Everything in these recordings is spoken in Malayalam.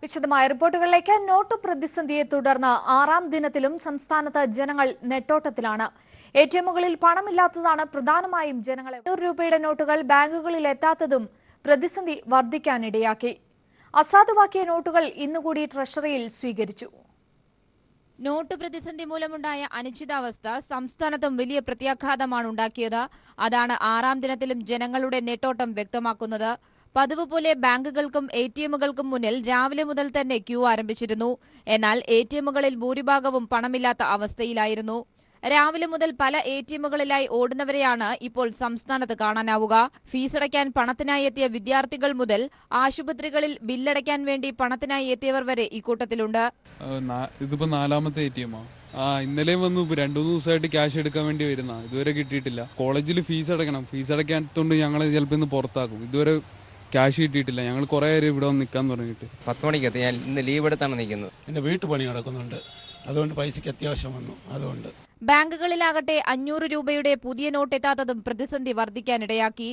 വിശദമായ റിപ്പോർട്ടുകളിലേക്ക്. നോട്ട് പ്രതിസന്ധിയെ തുടർന്ന് 6ാം ദിനത്തിലും സംസ്ഥാനത്ത് ജനങ്ങൾ നെട്ടോട്ടത്തിലാണ്. എടിഎമ്മുകളിൽ പണമില്ലാത്തതാണ് പ്രധാനമായും ജനങ്ങളെ. 100 രൂപയുടെ നോട്ടുകൾ ബാങ്കുകളിൽ എത്താത്തതും പ്രതിസന്ധി വർദ്ധിക്കാനിടയാക്കി. അസാധുവാക്കിയ നോട്ടുകൾ ഇന്നുകൂടി ട്രഷറിയിൽ സ്വീകരിച്ചു. നോട്ട് പ്രതിസന്ധി മൂലമുണ്ടായ അനിശ്ചിതാവസ്ഥ സംസ്ഥാനത്തും വലിയ പ്രത്യാഘാതമാണ് ഉണ്ടാക്കിയത്. അതാണ് 6ാം ദിനത്തിലും ജനങ്ങളുടെ നെട്ടോട്ടം വ്യക്തമാക്കുന്നത്. പതിവ് പോലെ ബാങ്കുകൾക്കും എടിഎമ്മുകൾക്കും മുന്നിൽ രാവിലെ മുതൽ തന്നെ ക്യൂ ആരംഭിച്ചിരുന്നു. എന്നാൽ എടിഎമ്മുകളിൽ ഭൂരിഭാഗവും പണമില്ലാത്ത അവസ്ഥയിലായിരുന്നു. രാവിലെ മുതൽ പല എടിഎമ്മുകളിലായി ഓടുന്നവരെയാണ് ഇപ്പോൾ സംസ്ഥാനത്ത് കാണാനാവുക. ഫീസടയ്ക്കാൻ പണത്തിനായി എത്തിയ വിദ്യാർത്ഥികൾ മുതൽ ആശുപത്രികളിൽ ബില്ലടയ്ക്കാൻ വേണ്ടി പണത്തിനായി എത്തിയവർ വരെ ഇക്കൂട്ടത്തിലുണ്ട്. ഇതിപ്പോ 4ാമത്തെ എടിഎമ്മാണ്. ഇന്നലെയും വന്നു. 2-3 ദിവസമായിട്ട് ക്യാഷ് എടുക്കാൻ വേണ്ടി വരുന്ന, ഇതുവരെ കിട്ടിയിട്ടില്ല. കോളേജിൽ ഫീസ് അടയ്ക്കണം. ഫീസ് അടയ്ക്കാത്തതുകൊണ്ട് ഞങ്ങൾ ചിലപ്പോൾ ഇന്ന് പുറത്താക്കും. ഇതുവരെ ക്യാഷ് കിട്ടിയിട്ടില്ല. ഞങ്ങൾ കുറേ നേരം ഇവിടെ വന്ന് നിൽക്കാൻ തുടങ്ങിയിട്ട്. 10 മണിക്കെത്തി. ഞാൻ ഇന്ന് ലീവ് എടുത്താണ് നിൽക്കുന്നത്. എൻ്റെ വീട്ടുപണി നടക്കുന്നുണ്ട്, അതുകൊണ്ട് പൈസയ്ക്ക് അത്യാവശ്യം വന്നു. അതുകൊണ്ട് ബാങ്കുകളിലാകട്ടെ 500 രൂപയുടെ പുതിയ നോട്ട് എത്താത്തതും പ്രതിസന്ധി വർദ്ധിക്കാനിടയാക്കി.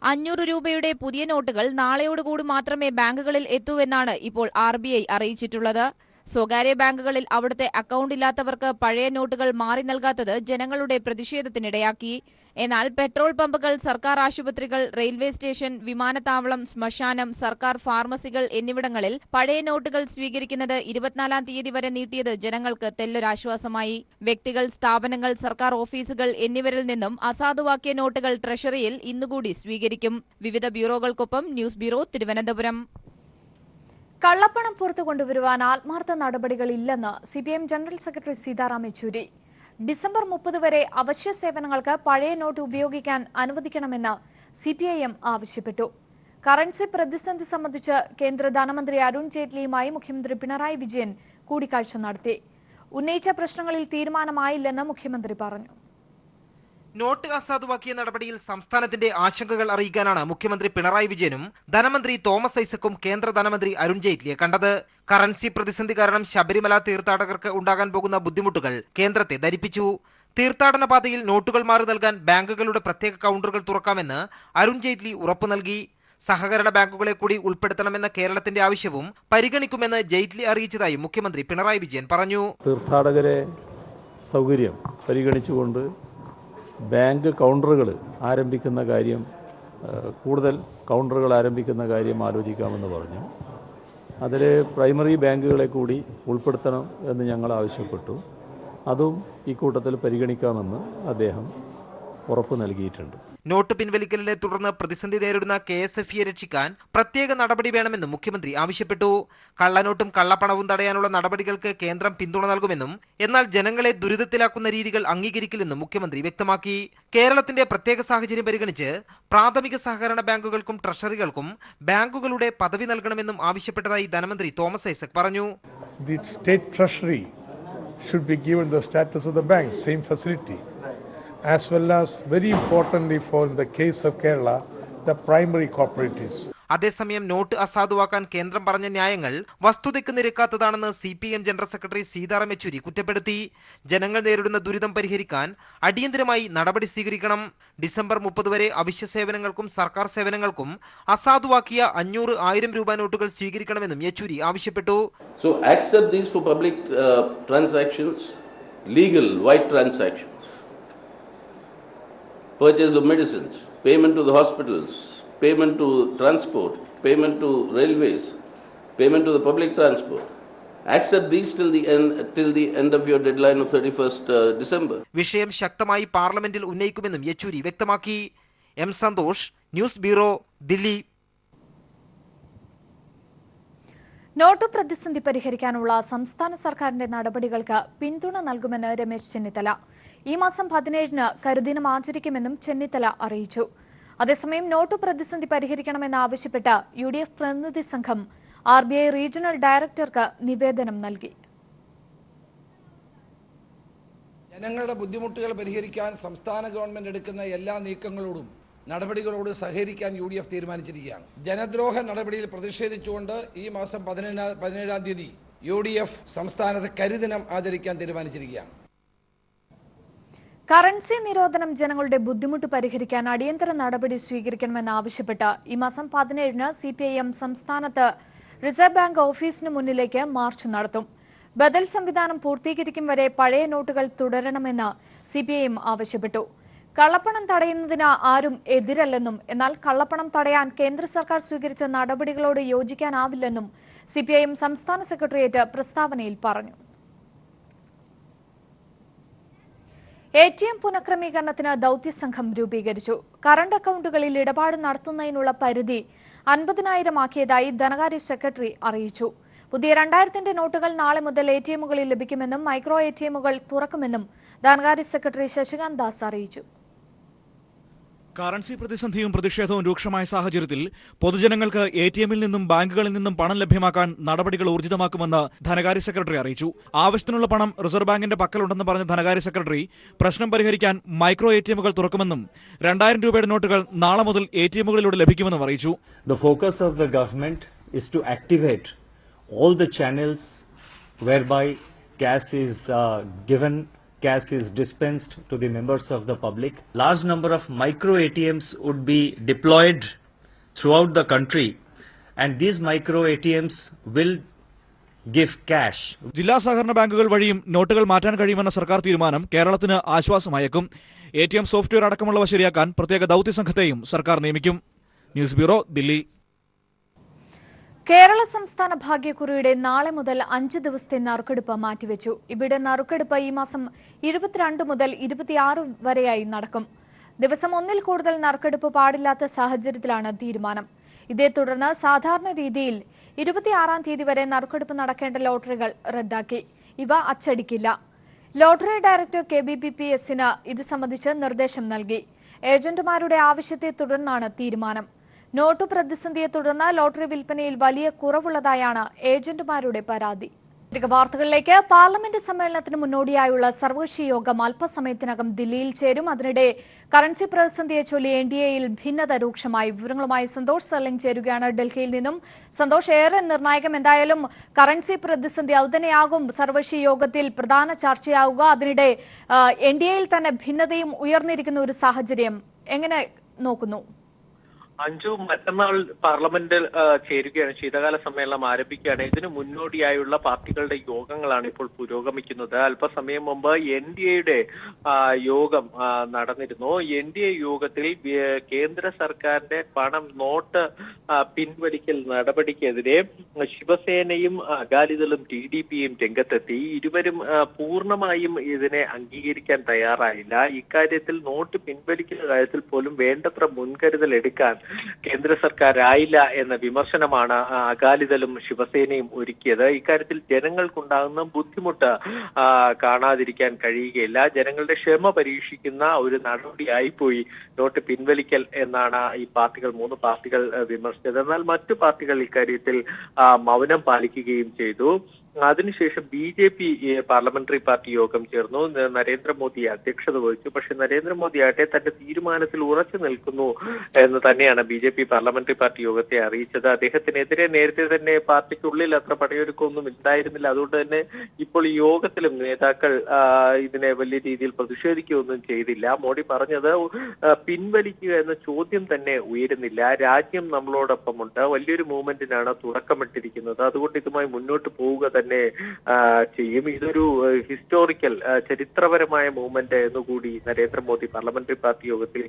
500 രൂപയുടെ പുതിയ നോട്ടുകൾ നാളെയോടുകൂടി മാത്രമേ ബാങ്കുകളിൽ എത്തൂവെന്നാണ് ഇപ്പോൾ RBI അറിയിച്ചിട്ടുള്ളത്. സ്വകാര്യ ബാങ്കുകളിൽ അവിടുത്തെ അക്കൗണ്ട് ഇല്ലാത്തവർക്ക് പഴയ നോട്ടുകൾ മാറി നൽകാത്തത് ജനങ്ങളുടെ പ്രതിഷേധത്തിനിടയാക്കി. എന്നാൽ പെട്രോൾ പമ്പുകൾ, സർക്കാർ ആശുപത്രികൾ, റെയിൽവേ സ്റ്റേഷൻ, വിമാനത്താവളം, ശ്മശാനം, സർക്കാർ ഫാർമസികൾ എന്നിവിടങ്ങളിൽ പഴയ നോട്ടുകൾ സ്വീകരിക്കുന്നത് 24-ാം തീയതി വരെ നീട്ടിയത് ജനങ്ങൾക്ക് തെല്ലൊരാശ്വാസമായി. വ്യക്തികൾ, സ്ഥാപനങ്ങൾ, സർക്കാർ ഓഫീസുകൾ എന്നിവരിൽ നിന്നും അസാധുവാക്കിയ നോട്ടുകൾ ട്രഷറിയിൽ ഇന്നുകൂടി സ്വീകരിക്കും. വിവിധ ബ്യൂറോകൾക്കൊപ്പം ന്യൂസ് ബ്യൂറോ, തിരുവനന്തപുരം. കള്ളപ്പണം പുറത്തു കൊണ്ടുവരുവാൻ ആത്മാർത്ഥ നടപടികളില്ലെന്ന് CPIM general secretary Sitaram Yechury. December 30 വരെ അവശ്യ സേവനങ്ങൾക്ക് പഴയ നോട്ട് ഉപയോഗിക്കാൻ അനുവദിക്കണമെന്ന് CPIM ആവശ്യപ്പെട്ടു. കറൻസി പ്രതിസന്ധി സംബന്ധിച്ച് കേന്ദ്ര ധനമന്ത്രി അരുൺ ജെയ്റ്റ്ലിയുമായി മുഖ്യമന്ത്രി പിണറായി വിജയൻ കൂടിക്കാഴ്ച നടത്തി. ഉന്നയിച്ച പ്രശ്നങ്ങളിൽ തീരുമാനമായില്ലെന്ന് മുഖ്യമന്ത്രി പറഞ്ഞു. നോട്ട് അസാധുവാക്കിയ നടപടിയിൽ സംസ്ഥാനത്തിന്റെ ആശങ്കകൾ അറിയിക്കാനാണ് മുഖ്യമന്ത്രി പിണറായി വിജയനും ധനമന്ത്രി തോമസ് ഐസക്കും കേന്ദ്ര ധനമന്ത്രി അരുൺ ജെയ്റ്റ്ലിയെ കണ്ടത്. കറൻസി പ്രതിസന്ധി കാരണം ശബരിമല തീർത്ഥാടകർക്ക് ഉണ്ടാകാൻ പോകുന്ന ബുദ്ധിമുട്ടുകൾ കേന്ദ്രത്തെ ധരിപ്പിച്ചു. തീർത്ഥാടന പാതയിൽ നോട്ടുകൾ മാറി നൽകാൻ ബാങ്കുകളുടെ പ്രത്യേക കൗണ്ടറുകൾ തുറക്കാമെന്ന് അരുൺ ജെയ്റ്റ്ലി ഉറപ്പു നൽകി. സഹകരണ ബാങ്കുകളെ കൂടി ഉൾപ്പെടുത്തണമെന്ന കേരളത്തിന്റെ ആവശ്യവും പരിഗണിക്കുമെന്ന് ജെയ്റ്റ്ലി അറിയിച്ചതായി മുഖ്യമന്ത്രി പിണറായി വിജയൻ പറഞ്ഞു. തീർത്ഥാടകരെ സൗകര്യം പരിഗണിച്ചുകൊണ്ട് ബാങ്ക് കൗണ്ടറുകൾ ആരംഭിക്കുന്ന കാര്യം, കൂടുതൽ കൗണ്ടറുകൾ ആരംഭിക്കുന്ന കാര്യം ആലോചിക്കാമെന്ന് പറഞ്ഞു. അതിൽ പ്രൈമറി ബാങ്കുകളെ കൂടി ഉൾപ്പെടുത്തണം എന്ന് ഞങ്ങൾ ആവശ്യപ്പെട്ടു. അതും ഈ കൂട്ടത്തിൽ പരിഗണിക്കാമെന്ന് അദ്ദേഹം ഉറപ്പ് നൽകിയിട്ടുണ്ട്. നോട്ട് പിൻവലിക്കലിനെ തുടർന്ന് പ്രതിസന്ധി നേരിടുന്ന KSFE രക്ഷിക്കാൻ പ്രത്യേക നടപടി വേണമെന്നും മുഖ്യമന്ത്രി ആവശ്യപ്പെട്ടു. കള്ളനോട്ടും കള്ളപ്പണവും തടയാനുള്ള നടപടികൾക്ക് കേന്ദ്രം പിന്തുണ നൽകുമെന്നും എന്നാൽ ജനങ്ങളെ ദുരിതത്തിലാക്കുന്ന രീതികൾ അംഗീകരിക്കില്ലെന്നും മുഖ്യമന്ത്രി വ്യക്തമാക്കി. കേരളത്തിന്റെ പ്രത്യേക സാഹചര്യം പരിഗണിച്ച് പ്രാഥമിക സഹകരണ ബാങ്കുകൾക്കും ട്രഷറികൾക്കും ബാങ്കുകളുടെ പദവി നൽകണമെന്നും ആവശ്യപ്പെട്ടതായി ധനമന്ത്രി തോമസ് ഐസക് പറഞ്ഞു. The state treasury should be given the status of the bank, same facility. As well as, very importantly for the case of Kerala, the primary cooperatives. അതേസമയം നോട്ട് അസാധുവാക്കാൻ കേന്ദ്രം പറഞ്ഞ ന്യായങ്ങൾ വസ്തുതയ്ക്ക് നിരക്കാത്തതാണെന്ന് CPIM general secretary Sitaram Yechury കുറ്റപ്പെടുത്തി. ജനങ്ങൾ നേരിടുന്ന ദുരിതം പരിഹരിക്കാൻ അടിയന്തരമായി നടപടി സ്വീകരിക്കണം. ഡിസംബർ 30 വരെ അവശ്യ സേവനങ്ങൾക്കും സർക്കാർ സേവനങ്ങൾക്കും അസാധുവാക്കിയ 500-1000 രൂപ നോട്ടുകൾ സ്വീകരിക്കണമെന്നും യെച്ചൂരി ആവശ്യപ്പെട്ടു. So accept these for public transactions, legal white transactions. Purchase of medicines, payment to the hospitals, payment to transport, payment to railways, payment to the public transport. Accept these till the end of your deadline of 31st December. വിഷയം ശക്തമായി പാർലമെന്റിൽ ഉന്നയിക്കുമെന്നും യെച്ചൂരി വ്യക്തമാക്കി. M. Santhosh, news bureau, Delhi. Note പ്രതിസന്ധി പരിഹരിക്കാനുള്ള സംസ്ഥാന സർക്കാരിന്റെ നടപടികൾക്ക് പിന്തുണ നൽകുമെന്ന് രമേശ് ചെന്നിത്തല. ഈ മാസം 17-ന് കരിദിനം ആചരിക്കുമെന്നും ചെന്നിത്തല അറിയിച്ചു. അതേസമയം നോട്ട് പ്രതിസന്ധി പരിഹരിക്കണമെന്ന് ആവശ്യപ്പെട്ട് UDF പ്രതിനിധി സംഘം RBI റീജിയണൽ ഡയറക്ടർക്ക് നിവേദനം നൽകി. ജനങ്ങളുടെ ബുദ്ധിമുട്ടുകൾ പരിഹരിക്കാൻ സംസ്ഥാന ഗവൺമെന്റ് എടുക്കുന്ന എല്ലാ നീക്കങ്ങളോടും നടപടികളോട് സഹകരിക്കാൻ UDF തീരുമാനിച്ചിരിക്കുകയാണ്. ജനദ്രോഹ നടപടിയിൽ പ്രതിഷേധിച്ചുകൊണ്ട് ഈ മാസം 17-ാം തീയതി UDF സംസ്ഥാനത്ത് കരിദിനം ആചരിക്കാൻ തീരുമാനിച്ചിരിക്കുകയാണ്. കറൻസി നിരോധനം ജനങ്ങളുടെ ബുദ്ധിമുട്ട് പരിഹരിക്കാൻ അടിയന്തര നടപടി സ്വീകരിക്കണമെന്ന് ആവശ്യപ്പെട്ട് ഈ മാസം 17-ന് CPIM സംസ്ഥാനത്ത് റിസർവ് ബാങ്ക് ഓഫീസിന് മുന്നിലേക്ക് മാർച്ച് നടത്തും. ബദൽ സംവിധാനം പൂർത്തീകരിക്കും വരെ പഴയ നോട്ടുകൾ തുടരണമെന്ന് CPIM ആവശ്യപ്പെട്ടു. കള്ളപ്പണം തടയുന്നതിന് ആരും എതിരല്ലെന്നും എന്നാൽ കള്ളപ്പണം തടയാൻ കേന്ദ്ര സർക്കാർ സ്വീകരിച്ച നടപടികളോട് യോജിക്കാനാവില്ലെന്നും CPIM സംസ്ഥാന സെക്രട്ടേറിയറ്റ് പ്രസ്താവനയിൽ പറഞ്ഞു. ATM പുനഃക്രമീകരണത്തിന് ദൌത്യസംഘം രൂപീകരിച്ചു. കറണ്ട് അക്കൌണ്ടുകളിൽ ഇടപാട് നടത്തുന്നതിനുള്ള പരിധി 50,000 ആക്കിയതായി ധനകാര്യ സെക്രട്ടറി അറിയിച്ചു. പുതിയ 2000ന്റെ നോട്ടുകൾ നാളെ മുതൽ ATMകളിൽ ലഭിക്കുമെന്നും മൈക്രോ ATMകൾ തുറക്കുമെന്നും ധനകാര്യ സെക്രട്ടറി ശശികാന്ത് ദാസ് അറിയിച്ചു. കറൻസി പ്രതിസന്ധിയും പ്രതിഷേധവും രൂക്ഷമായ സാഹചര്യത്തിൽ പൊതുജനങ്ങൾക്ക് ATMിൽ നിന്നും ബാങ്കുകളിൽ നിന്നും പണം ലഭ്യമാക്കാൻ നടപടികൾ ഊർജിതമാക്കുമെന്ന് ധനകാര്യ സെക്രട്ടറി അറിയിച്ചു. ആവശ്യത്തിനുള്ള പണം റിസർവ് ബാങ്കിന്റെ പക്കലുണ്ടെന്ന് പറഞ്ഞ ധനകാര്യ സെക്രട്ടറി പ്രശ്നം പരിഹരിക്കാൻ മൈക്രോ ATMകൾ തുറക്കുമെന്നും 2000 രൂപയുടെ നോട്ടുകൾ നാളെ മുതൽ ATMകളിലൂടെ ലഭിക്കുമെന്നും അറിയിച്ചു. The focus of the government is to activate all the channels whereby cash is given. Cash is dispensed to the members of the public. Large number of micro ATMs would be deployed throughout the country, and these micro ATMs will give cash. ജില്ലാ സഹകരണ ബാങ്കുകൾ വഴിയും നോട്ടുകൾ മാറ്റാൻ കഴിയുമെന്ന സർക്കാർ തീരുമാനം കേരളത്തിന് ആശ്വാസമായേക്കും. ATM സോഫ്റ്റ്വെയർ അടക്കമുള്ളവ ശരിയാക്കാൻ പ്രത്യേക ദൌത്യസംഘത്തെയും സർക്കാർ നിയമിക്കും. News bureau, Delhi. കേരള സംസ്ഥാന ഭാഗ്യക്കുറിയുടെ നാളെ മുതൽ 5 ദിവസത്തെ നറുക്കെടുപ്പ് മാറ്റിവെച്ചു. ഇവിടെ നറുക്കെടുപ്പ് ഈ മാസം 22 മുതൽ 26 വരെയായി നടക്കും. ദിവസം 1-ൽ കൂടുതൽ നറുക്കെടുപ്പ് പാടില്ലാത്ത സാഹചര്യത്തിലാണ് തീരുമാനം. ഇതേ തുടർന്ന് സാധാരണ രീതിയിൽ 26-ാം തീയതി വരെ നറുക്കെടുപ്പ് നടക്കേണ്ട ലോട്ടറികൾ റദ്ദാക്കി. ഇവ അച്ചടിക്കില്ല. ലോട്ടറി ഡയറക്ടർ KBPPSന് ഇത് സംബന്ധിച്ച് നിർദ്ദേശം നൽകി. ഏജന്റുമാരുടെ ആവശ്യത്തെ തുടർന്നാണ് തീരുമാനം. നോട്ടു പ്രതിസന്ധിയെ തുടർന്ന് ലോട്ടറി വിൽപ്പനയിൽ വലിയ കുറവുള്ളതായാണ് ഏജന്റുമാരുടെ പരാതി. വാർത്തകളിലേക്ക്. പാർലമെന്റ് സമ്മേളനത്തിന് മുന്നോടിയായുള്ള സർവകക്ഷി യോഗം അല്പസമയത്തിനകം ദില്ലിയിൽ ചേരും. അതിനിടെ കറൻസി പ്രതിസന്ധിയെ ചൊല്ലി NDAയിൽ ഭിന്നത രൂക്ഷമായി. വിവരങ്ങളുമായി സന്തോഷ് സർലിംഗ് ചേരുകയാണ് ഡൽഹിയിൽ നിന്നും. സന്തോഷ്, ഏറെ നിർണായകം. എന്തായാലും കറൻസി പ്രതിസന്ധി അതുതന്നെയാകും സർവകക്ഷി യോഗത്തിൽ പ്രധാന ചർച്ചയാവുക. അതിനിടെ NDAയിൽ തന്നെ ഭിന്നതയും ഉയർന്നിരിക്കുന്ന ഒരു സാഹചര്യം എങ്ങനെ നോക്കുന്നു? അഞ്ചു മറ്റന്നാൾ പാർലമെന്റ് ചേരുകയാണ്, ശീതകാല സമ്മേളനം ആരംഭിക്കുകയാണ്. ഇതിനു മുന്നോടിയായുള്ള പാർട്ടികളുടെ യോഗങ്ങളാണ് ഇപ്പോൾ പുരോഗമിക്കുന്നത്. അല്പസമയം മുമ്പ് NDAയുടെ യോഗം നടന്നിരുന്നു. NDA യോഗത്തിൽ കേന്ദ്ര സർക്കാരിന്റെ പണം നോട്ട് പിൻവലിക്കൽ നടപടിക്കെതിരെ ശിവസേനയും അകാലിദളും TDPയും രംഗത്തെത്തി. ഇരുവരും പൂർണ്ണമായും ഇതിനെ അംഗീകരിക്കാൻ തയ്യാറായില്ല. ഇക്കാര്യത്തിൽ നോട്ട് പിൻവലിക്കുന്ന കാര്യത്തിൽ പോലും വേണ്ടത്ര മുൻകരുതൽ എടുക്കാൻ കേന്ദ്ര സർക്കാരായില്ല എന്ന വിമർശനമാണ് അകാലിദളും ശിവസേനയും ഒരുക്കിയത്. ഇക്കാര്യത്തിൽ ജനങ്ങൾക്കുണ്ടാകുന്ന ബുദ്ധിമുട്ട് കാണാതിരിക്കാൻ കഴിയുകയില്ല. ജനങ്ങളുടെ ക്ഷമ പരീക്ഷിക്കുന്ന ഒരു നടപടിയായിപ്പോയി നോട്ട് പിൻവലിക്കൽ എന്നാണ് ഈ മൂന്ന് പാർട്ടികൾ വിമർശിച്ചത്. എന്നാൽ മറ്റു പാർട്ടികൾ ഇക്കാര്യത്തിൽ മൗനം പാലിക്കുകയും ചെയ്തു. അതിനുശേഷം BJP പാർലമെന്ററി പാർട്ടി യോഗം ചേർന്നു. നരേന്ദ്രമോദി അധ്യക്ഷത വഹിച്ചു. പക്ഷെ നരേന്ദ്രമോദി ആകട്ടെ തന്റെ തീരുമാനത്തിൽ ഉറച്ചു നിൽക്കുന്നു എന്ന് തന്നെയാണ് BJP പാർലമെന്ററി പാർട്ടി യോഗത്തെ അറിയിച്ചത്. അദ്ദേഹത്തിനെതിരെ നേരത്തെ തന്നെ പാർട്ടിക്കുള്ളിൽ അത്ര പടയൊരുക്കമൊന്നും ഉണ്ടായിരുന്നില്ല. അതുകൊണ്ട് തന്നെ ഇപ്പോൾ ഈ യോഗത്തിലും നേതാക്കൾ ഇതിനെ വലിയ രീതിയിൽ പ്രതിഷേധിക്കുകയൊന്നും ചെയ്തില്ല. മോഡി പറഞ്ഞത് പിൻവലിക്കുക എന്ന ചോദ്യം തന്നെ ഉയരുന്നില്ല. രാജ്യം നമ്മളോടൊപ്പമുണ്ട്. വലിയൊരു മൂവ്മെന്റിനാണ് തുടക്കമിട്ടിരിക്കുന്നത്. അതുകൊണ്ട് ഇതുമായി മുന്നോട്ട് പോവുക തന്നെ ചെയ്യും. ഇതൊരു ഹിസ്റ്റോറിക്കൽ ചരിത്രപരമായ മൂവ്മെന്റ് എന്നുകൂടി നരേന്ദ്രമോദി പാർലമെന്ററി പാർട്ടി യോഗത്തിൽ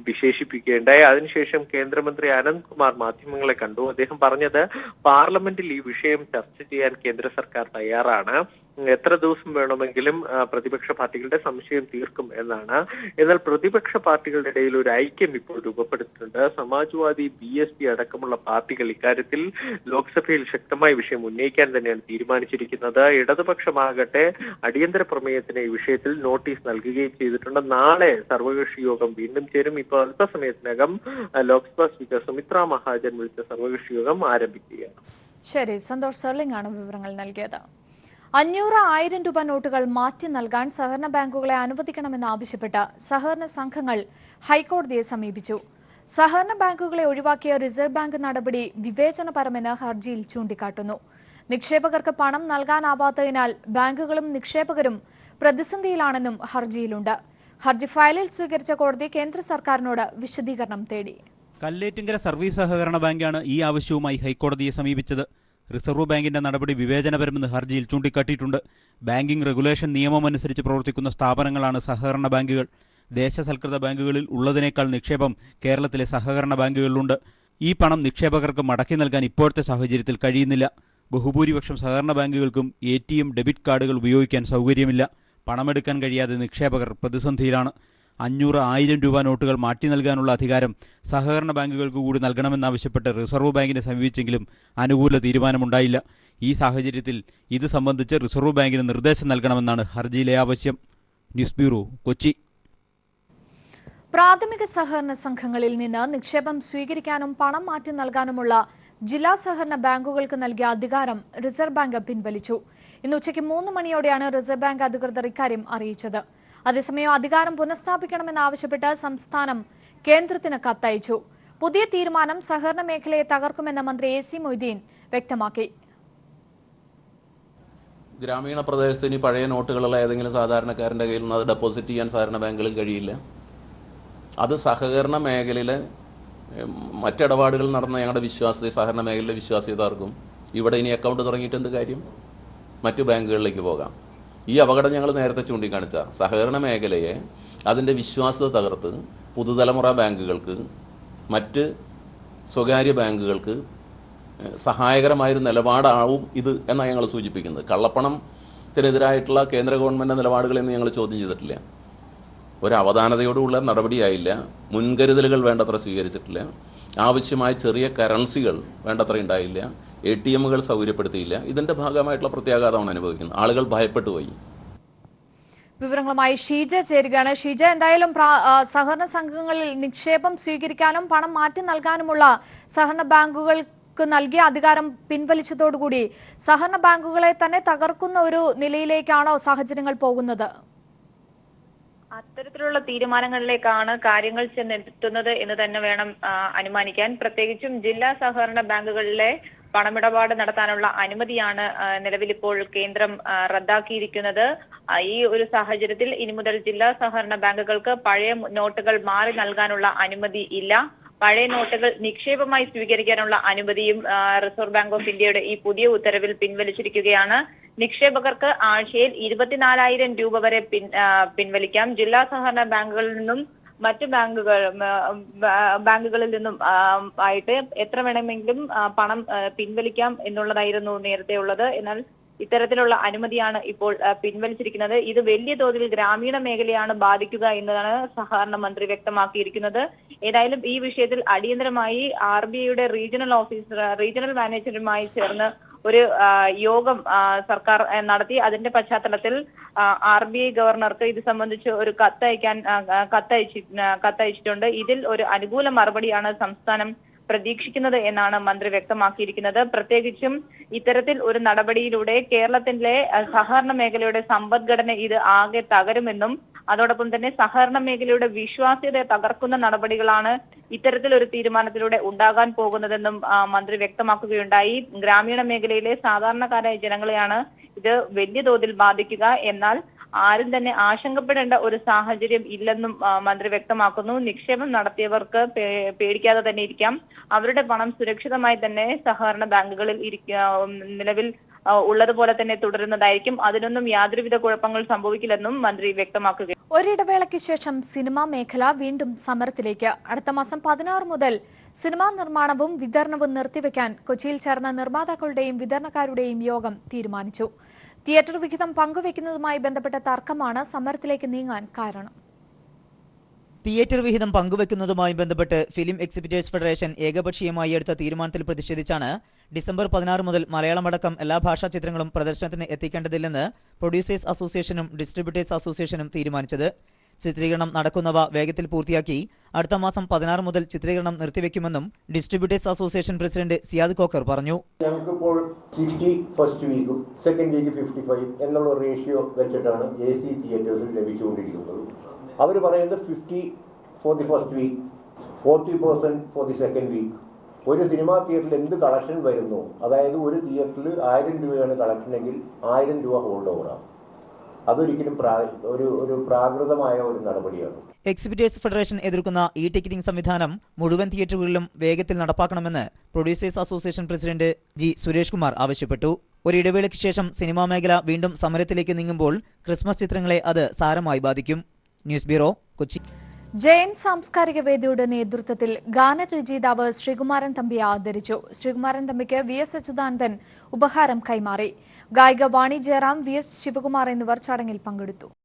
വിശേഷിപ്പിക്കുകയുണ്ടായി. അതിനുശേഷം കേന്ദ്രമന്ത്രി അനന്ത്കുമാർ മാധ്യമങ്ങളെ കണ്ടു. അദ്ദേഹം പറഞ്ഞത് പാർലമെന്റിൽ ഈ വിഷയം ചർച്ച ചെയ്യാൻ കേന്ദ്ര സർക്കാർ തയ്യാറാണ്. എത്ര ദിവസം വേണമെങ്കിലും പ്രതിപക്ഷ പാർട്ടികളുടെ സംശയം തീർക്കും എന്നാണ്. എന്നാൽ പ്രതിപക്ഷ പാർട്ടികളുടെ ഇടയിൽ ഒരു ഐക്യം ഇപ്പോൾ രൂപപ്പെടുത്തിയിട്ടുണ്ട്. സമാജ്വാദി, BSP അടക്കമുള്ള പാർട്ടികൾ ഇക്കാര്യത്തിൽ ലോക്സഭയിൽ ശക്തമായ വിഷയം ഉന്നയിക്കാൻ തന്നെയാണ് തീരുമാനിച്ചിരിക്കുന്നത്. ഇടതുപക്ഷമാകട്ടെ അടിയന്തര പ്രമേയത്തിന് ഈ വിഷയത്തിൽ നോട്ടീസ് നൽകുകയും ചെയ്തിട്ടുണ്ട്. നാളെ സർവകക്ഷി യോഗം വീണ്ടും ചേരും. ഇപ്പോൾ അല്പസമയത്തിനകം ലോക്സഭാ സ്പീക്കർ സുമിത്രാ മഹാജൻ വിളിച്ച സർവകക്ഷി യോഗം ആരംഭിക്കുകയാണ്. ശരി, സന്തോഷ് സർലിംഗ് ആണ് വിവരങ്ങൾ നൽകിയത്. 500, 1000 രൂപ നോട്ടുകൾ മാറ്റി നൽകാൻ സഹകരണ ബാങ്കുകളെ അനുവദിക്കണമെന്നാവശ്യപ്പെട്ട് സഹകരണ സംഘങ്ങൾ ഹൈക്കോടതിയെ സമീപിച്ചു. സഹകരണ ബാങ്കുകളെ ഒഴിവാക്കിയ റിസർവ് ബാങ്ക് നടപടി വിവേചനപരമെന്ന് ഹർജിയിൽ ചൂണ്ടിക്കാട്ടുന്നു. നിക്ഷേപകർക്ക് പണം നൽകാനാവാത്തതിനാൽ ബാങ്കുകളും നിക്ഷേപകരും പ്രതിസന്ധിയിലാണെന്നും ഹർജിയിലുണ്ട്. ഹർജി ഫയലിൽ സ്വീകരിച്ച കോടതി കേന്ദ്ര സർക്കാരിനോട് വിശദീകരണം തേടി. കല്ലേറ്റിങ്കര സർവീസ് സഹകരണ ബാങ്കാണ് ഈ ആവശ്യവുമായി ഹൈക്കോടതിയെ സമീപിച്ചത്. റിസർവ് ബാങ്കിന്റെ നടപടി വിവേചനപരമെന്ന് ഹർജിയിൽ ചൂണ്ടിക്കാട്ടിയിട്ടുണ്ട്. ബാങ്കിംഗ് റെഗുലേഷൻ നിയമമനുസരിച്ച് പ്രവർത്തിക്കുന്ന സ്ഥാപനങ്ങളാണ് സഹകരണ ബാങ്കുകൾ. ദേശസൽകൃത ബാങ്കുകളിൽ ഉള്ളതിനേക്കാൾ നിക്ഷേപം കേരളത്തിലെ സഹകരണ ബാങ്കുകളിലുണ്ട്. ഈ പണം നിക്ഷേപകർക്ക് മടക്കി നൽകാൻ ഇപ്പോഴത്തെ സാഹചര്യത്തിൽ കഴിയുന്നില്ല. ബഹുഭൂരിപക്ഷം സഹകരണ ബാങ്കുകൾക്കും ATM, ഡെബിറ്റ് കാർഡുകൾ ഉപയോഗിക്കാൻ സൗകര്യമില്ല. പണമെടുക്കാൻ കഴിയാതെ നിക്ഷേപകർ പ്രതിസന്ധിയിലാണ്. 500-1000 രൂപ നോട്ടുകൾ മാറ്റി നൽകാനുള്ള അധികാരം സഹകരണ ബാങ്കുകൾക്ക് കൂടി നൽകണമെന്നാവശ്യപ്പെട്ട് റിസർവ് ബാങ്കിനെ സമീപിച്ചെങ്കിലും അനുകൂല തീരുമാനമുണ്ടായില്ല. ഈ സാഹചര്യത്തിൽ ഇത് സംബന്ധിച്ച് റിസർവ് ബാങ്കിന് നിർദ്ദേശം നൽകണമെന്നാണ് ഹർജിയിലെ ആവശ്യം. News bureau, Kochi. പ്രാഥമിക സഹകരണ സംഘങ്ങളിൽ നിന്ന് നിക്ഷേപം സ്വീകരിക്കാനും പണം മാറ്റി നൽകാനുമുള്ള ജില്ലാ സഹകരണ ബാങ്കുകൾക്ക് നൽകിയ അധികാരം റിസർവ് ബാങ്ക് പിൻവലിച്ചു. ഇന്ന് ഉച്ചയ്ക്ക് 3 മണിയോടെയാണ് റിസർവ് ബാങ്ക് അധികൃതർ ഇക്കാര്യം അറിയിച്ചത്. അതേസമയം അധികാരം പുനഃസ്ഥാപിക്കണമെന്നാവശ്യപ്പെട്ട് സംസ്ഥാനം കേന്ദ്രത്തിന് കത്തയച്ചു. പുതിയ തീരുമാനം സഹകരണ മേഖലയെ തകർക്കുമെന്ന് മന്ത്രി AC മൊയ്തീൻ വ്യക്തമാക്കി. ഗ്രാമീണ പ്രദേശത്ത് ഇനി പഴയ നോട്ടുകളുള്ള ഏതെങ്കിലും സാധാരണക്കാരൻ്റെ കയ്യിൽ നിന്ന് അത് ഡെപ്പോസിറ്റ് ചെയ്യാൻ സഹകരണ ബാങ്കുകളിൽ കഴിയില്ല. അത് സഹകരണ മേഖലയിലെ മറ്റിടപാടുകൾ നടന്ന ഞങ്ങളുടെ വിശ്വാസ്യത, സഹകരണ മേഖലയിലെ വിശ്വാസ്യത ആർക്കും ഇവിടെ ഇനി അക്കൗണ്ട് തുടങ്ങിയിട്ട് എന്ത് കാര്യം? മറ്റു ബാങ്കുകളിലേക്ക് പോകാം. ഈ അപകടം ഞങ്ങൾ നേരത്തെ ചൂണ്ടിക്കാണിച്ച സഹകരണ മേഖലയെ അതിൻ്റെ വിശ്വാസ്യത തകർത്ത് പുതുതലമുറ ബാങ്കുകൾക്ക്, മറ്റ് സ്വകാര്യ ബാങ്കുകൾക്ക് സഹായകരമായൊരു നിലപാടാവും ഇത് എന്നാണ് ഞങ്ങൾ സൂചിപ്പിക്കുന്നത്. കള്ളപ്പണത്തിനെതിരായിട്ടുള്ള കേന്ദ്ര ഗവൺമെൻറ് നിലപാടുകളെന്ന് ഞങ്ങൾ ചോദ്യം ചെയ്തിട്ടില്ല. ഒരു അവധാനതയോടുള്ള നടപടിയായില്ല. മുൻകരുതലുകൾ വേണ്ടത്ര സ്വീകരിച്ചിട്ടില്ല. ആവശ്യമായ ചെറിയ കറൻസികൾ വേണ്ടത്ര ഉണ്ടായില്ല. ATMകൾ സൗകര്യപ്പെടുത്തിയില്ല. ഇതിൻ്റെ ഭാഗമായിട്ടുള്ള പ്രത്യാഘാതമാണ് അനുഭവിക്കുന്നത്. ആളുകൾ ഭയപ്പെട്ടു പോയി. വിവരങ്ങളുമായി ഷീജ ചേരുകയാണ്. ഷീജ, എന്തായാലും സഹകരണ സംഘങ്ങളിൽ നിക്ഷേപം സ്വീകരിക്കാനും പണം മാറ്റി നൽകാനുമുള്ള സഹകരണ ബാങ്കുകൾക്ക് നൽകിയ അധികാരം പിൻവലിച്ചതോടുകൂടി സഹകരണ ബാങ്കുകളെ തന്നെ തകർക്കുന്ന ഒരു നിലയിലേക്കാണോ സാഹചര്യങ്ങൾ പോകുന്നത്? അത്തരത്തിലുള്ള തീരുമാനങ്ങളിലേക്കാണ് കാര്യങ്ങൾ ചെന്നെത്തുന്നത് എന്ന് തന്നെ വേണം അനുമാനിക്കാൻ. പ്രത്യേകിച്ചും ജില്ലാ സഹകരണ ബാങ്കുകളിലെ പണമിടപാട് നടത്താനുള്ള അനുമതിയാണ് നിലവിലിപ്പോൾ കേന്ദ്രം റദ്ദാക്കിയിരിക്കുന്നത്. ഈ ഒരു സാഹചര്യത്തിൽ ഇനി മുതൽ ജില്ലാ സഹകരണ ബാങ്കുകൾക്ക് പഴയ നോട്ടുകൾ മാറി നൽകാനുള്ള അനുമതി ഇല്ല. പഴയ നോട്ടുകൾ നിക്ഷേപമായി സ്വീകരിക്കാനുള്ള അനുമതിയും റിസർവ് ബാങ്ക് ഓഫ് ഇന്ത്യയുടെ ഈ പുതിയ ഉത്തരവിൽ പിൻവലിച്ചിരിക്കുകയാണ്. നിക്ഷേപകർക്ക് ആഴ്ചയിൽ 24,000 രൂപ വരെ പിൻവലിക്കാം. ജില്ലാ സഹകരണ ബാങ്കുകളിൽ നിന്നും മറ്റു ബാങ്കുകളിൽ നിന്നും ആയിട്ട് എത്ര വേണമെങ്കിലും പണം പിൻവലിക്കാം എന്നുള്ളതായിരുന്നു നേരത്തെ ഉള്ളത്. എന്നാൽ ഇത്തരത്തിലുള്ള അനുമതിയാണ് ഇപ്പോൾ പിൻവലിച്ചിരിക്കുന്നത്. ഇത് വലിയ തോതിൽ ഗ്രാമീണ മേഖലയാണ് ബാധിക്കുക എന്നതാണ് സഹകരണ മന്ത്രി വ്യക്തമാക്കിയിരിക്കുന്നത്. ഏതായാലും ഈ വിഷയത്തിൽ അടിയന്തരമായി RBIയുടെ റീജിയണൽ മാനേജറുമായി ചേർന്ന് ഒരു യോഗം സർക്കാർ നടത്തി. അതിന്റെ പശ്ചാത്തലത്തിൽ RBI ഗവർണർക്ക് ഇത് സംബന്ധിച്ച് ഒരു കത്തയച്ചിട്ടുണ്ട്. ഇതിൽ ഒരു അനുകൂല മറുപടിയാണ് സംസ്ഥാനം പ്രതീക്ഷിക്കുന്നത് എന്നാണ് മന്ത്രി വ്യക്തമാക്കിയിരിക്കുന്നത്. പ്രത്യേകിച്ചും ഇത്തരത്തിൽ ഒരു നടപടിയിലൂടെ കേരളത്തിലെ സഹകരണ മേഖലയുടെ സമ്പദ്ഘടന ഇത് ആകെ തകരുമെന്നും അതോടൊപ്പം തന്നെ സഹകരണ മേഖലയുടെ വിശ്വാസ്യതയെ തകർക്കുന്ന നടപടികളാണ് ഇത്തരത്തിലൊരു തീരുമാനത്തിലൂടെ ഉണ്ടാകാൻ പോകുന്നതെന്നും മന്ത്രി വ്യക്തമാക്കുകയുണ്ടായി. ഗ്രാമീണ മേഖലയിലെ സാധാരണക്കാരായ ജനങ്ങളെയാണ് ഇത് വലിയ തോതിൽ ബാധിക്കുക. എന്നാൽ ആരും തന്നെ ആശങ്കപ്പെടേണ്ട ഒരു സാഹചര്യം ഇല്ലെന്നും മന്ത്രി വ്യക്തമാക്കുന്നു. നിക്ഷേപം നടത്തിയവർക്ക് പേടിക്കാതെ തന്നെ ഇരിക്കാം. അവരുടെ പണം സുരക്ഷിതമായി തന്നെ സഹകരണ ബാങ്കുകളിൽ നിലവിൽ ഉള്ളതുപോലെ തന്നെ തുടരുന്നതായിരിക്കും. അതിനൊന്നും യാതൊരുവിധ കുഴപ്പങ്ങൾ സംഭവിക്കില്ലെന്നും മന്ത്രി വ്യക്തമാക്കുക. ഒരിടവേളയ്ക്ക് ശേഷം സിനിമാ മേഖല വീണ്ടും സമരത്തിലേക്ക്. അടുത്ത മാസം 16 മുതൽ സിനിമാ നിർമ്മാണവും വിതരണവും നിർത്തിവെക്കാൻ കൊച്ചിയിൽ ചേർന്ന നിർമ്മാതാക്കളുടെയും വിതരണക്കാരുടെയും യോഗം തീരുമാനിച്ചു. തിയേറ്റർ വിഹിതം പങ്കുവെക്കുന്നതുമായി ബന്ധപ്പെട്ട തർക്കമാണ് സമരത്തിലേക്ക് നീങ്ങാൻ കാരണം. തിയേറ്റർ വിഹിതം പങ്കുവെക്കുന്നതുമായി ബന്ധപ്പെട്ട് ഫിലിം എക്സിബിറ്റേഴ്സ് ഫെഡറേഷൻ ഏകപക്ഷീയമായി എടുത്ത തീരുമാനത്തിൽ പ്രതിഷേധിച്ചാണ് ഡിസംബർ 16 മുതൽ മലയാളമടക്കം എല്ലാ ഭാഷാ ചിത്രങ്ങളും പ്രദർശനത്തിന് എത്തിക്കേണ്ടതില്ലെന്ന് പ്രൊഡ്യൂസേഴ്സ് അസോസിയേഷനും ഡിസ്ട്രിബ്യൂട്ടേഴ്സ് അസോസിയേഷനും തീരുമാനിച്ചത്. ചിത്രീകരണം നടക്കുന്നവ വേഗത്തിൽ പൂർത്തിയാക്കി അടുത്ത മാസം 16 മുതൽ ചിത്രീകരണം നിർത്തിവെക്കുമെന്നും distributors association president Siyad Kokker പറഞ്ഞു. ഞങ്ങൾക്കിപ്പോൾ 60 ഫസ്റ്റ് വീക്കും സെക്കൻഡ് വീക്ക് 55 എന്നുള്ള റേഷ്യോ വെച്ചിട്ടാണ് AC തിയേറ്റേഴ്സിൽ ലഭിച്ചുകൊണ്ടിരിക്കുന്നത്. അവർ പറയുന്നത് 50 for the first week, 40% for the second week. ഒരു സിനിമാ തിയേറ്ററിൽ എന്ത് കളക്ഷൻ വരുന്നു, അതായത് ഒരു തിയേറ്ററിൽ 1000 രൂപയാണ് കളക്ഷനെങ്കിൽ 1000 രൂപ ഹോൾഡ് ഓവറാണ്. അതൊരിക്കലും ഒരു പ്രാകൃതമായ ഒരു നടപടിയാണ്. എക്സിബിറ്റേഴ്സ് ഫെഡറേഷൻ എതിർക്കുന്ന ഇ ടിക്കറ്റിംഗ് സംവിധാനം മുഴുവൻ തിയേറ്ററുകളിലും വേഗത്തിൽ നടപ്പാക്കണമെന്ന് producers association president G Suresh Kumar ആവശ്യപ്പെട്ടു. ഒരിടവേളയ്ക്ക് ശേഷം സിനിമാ മേഖല വീണ്ടും സമരത്തിലേക്ക് നീങ്ങുമ്പോൾ ക്രിസ്മസ് ചിത്രങ്ങളെ അത് സാരമായി ബാധിക്കും. News bureau, Kochi. ജയൻ സാംസ്കാരിക വേദിയുടെ നേതൃത്വത്തിൽ ഗാനരചയിതാവ് ശ്രീകുമാരൻ തമ്പിയെ ആദരിച്ചു. ശ്രീകുമാരൻ തമ്പിക്ക് VS അച്യുതാനന്ദൻ ഉപഹാരം കൈമാറി. ഗായിക വാണി ജയറാം, VS ശിവകുമാർ എന്നിവർ ചടങ്ങിൽ പങ്കെടുത്തു.